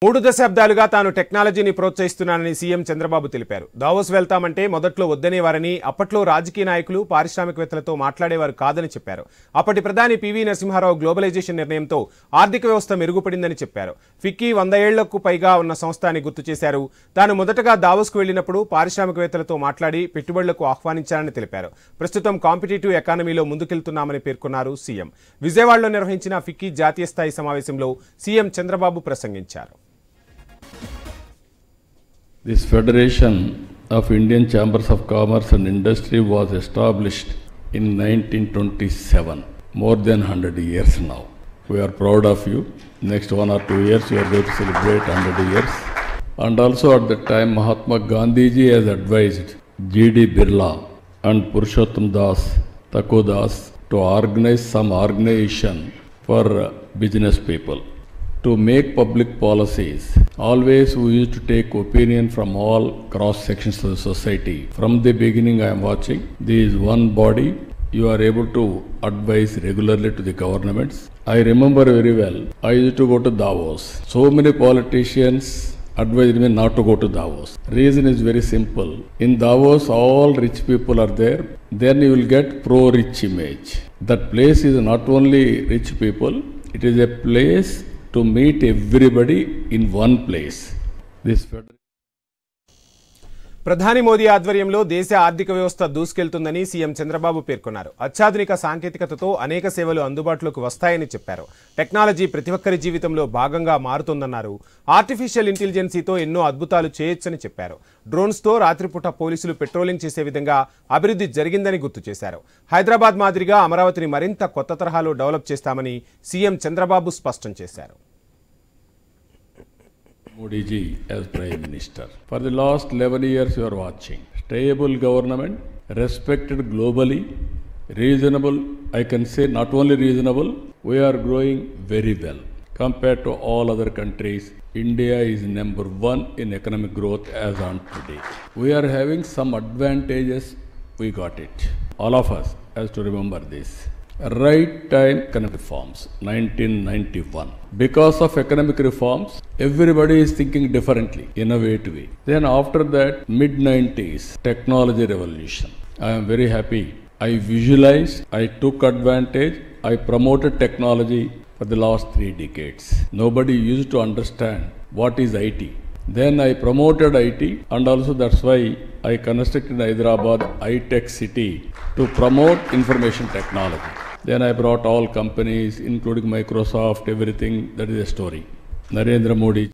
3 దశాబ్దాలుగా తాను టెక్నాలజీని ప్రోత్సహిస్తున్నానని సీఎం చంద్రబాబు తెలిపారు. దావోస్ వెళ్తామంటే మొదట్లో వద్దనేవారని, అప్పట్లో రాజకీయ నాయకులు, పారిశ్రామికవేత్తలతో మాట్లాడేవారు కాదని చెప్పారు. అప్పటి ప్రధాని పివి నరసింహారావు గ్లోబలైజేషన్ నిర్ణయంతో ఆర్థిక వ్యవస్థ మెరుగుపడిందని చెప్పారు. ఫిక్కీ 100 ఏళ్లకు పైగా ఉన్న సంస్థ అని గుర్తు చేశారు. తాను మొదటగా దావోస్కు వెళ్లినప్పుడు పారిశ్రామికవేత్తలతో మాట్లాడి పెట్టుబడులకు ఆహ్వానించారని తెలిపారు. ప్రస్తుతం కాంపిటీటివ్ ఎకానమీలో ముందుకెళ్తున్నామని పేర్కొన్నారు సీఎం. విజయవాడలో నిర్వహించిన ఫిక్కీ జాతీయ స్థాయి సమావేశంలో సీఎం చంద్రబాబు ప్రసంగించారు. This Federation of Indian Chambers of Commerce and Industry was established in 1927, more than 100 years now. We are proud of you. Next 1 or 2 years, we are going to celebrate 100 years. And also at that time, Mahatma Gandhi ji has advised G.D. Birla and Purushottam Das, Thakur Das to organize some organization for business people. To make public policies, always we used to take opinion from all cross sections of the society. From the beginning I am watching, there is one body, you are able to advise regularly to the governments. I remember very well, I used to go to Davos. So many politicians advised me not to go to Davos. Reason is very simple. In Davos, all rich people are there. Then you will get pro-rich image. That place is not only rich people, it is a place to meet everybody in one place. ప్రధాని మోదీ ఆధ్వర్యంలో దేశ ఆర్థిక వ్యవస్థ దూసుకెళ్తుందని CM Chandrababu పేర్కొన్నారు. అత్యాధునిక సాంకేతికతతో అనేక సేవలు అందుబాటులోకి వస్తాయని చెప్పారు. టెక్నాలజీ ప్రతి ఒక్కరి జీవితంలో భాగంగా మారుతుందన్నారు. ఆర్టిఫిషియల్ ఇంటెలిజెన్సీతో ఎన్నో అద్భుతాలు చేయొచ్చని చెప్పారు. డ్రోన్స్తో రాత్రిపూట పోలీసులు పెట్రోలింగ్ చేసే విధంగా అభివృద్ధి జరిగిందని గుర్తు చేశారు. హైదరాబాద్ మాదిరిగా అమరావతిని మరింత కొత్త తరహాలో డెవలప్ చేస్తామని సీఎం చంద్రబాబు స్పష్టం చేశారు. Modi ji as Prime Minister. For the last 11 years you are watching. Stable government, respected globally, reasonable, I can say not only reasonable, we are growing very well. Compared to all other countries, India is number 1 in economic growth as on today. We are having some advantages, we got it. All of us has to remember this. Right time economic reforms, 1991. Because of economic reforms, everybody is thinking differently, innovative way. Then after that, mid-90s, technology revolution. I am very happy. I visualized, I took advantage, I promoted technology for the last 3 decades. Nobody used to understand what is IT. Then I promoted IT, and also that's why I constructed Hyderabad I-Tech City to promote information technology. Then I brought all companies, including Microsoft, everything. That is a story. Narendra Modi.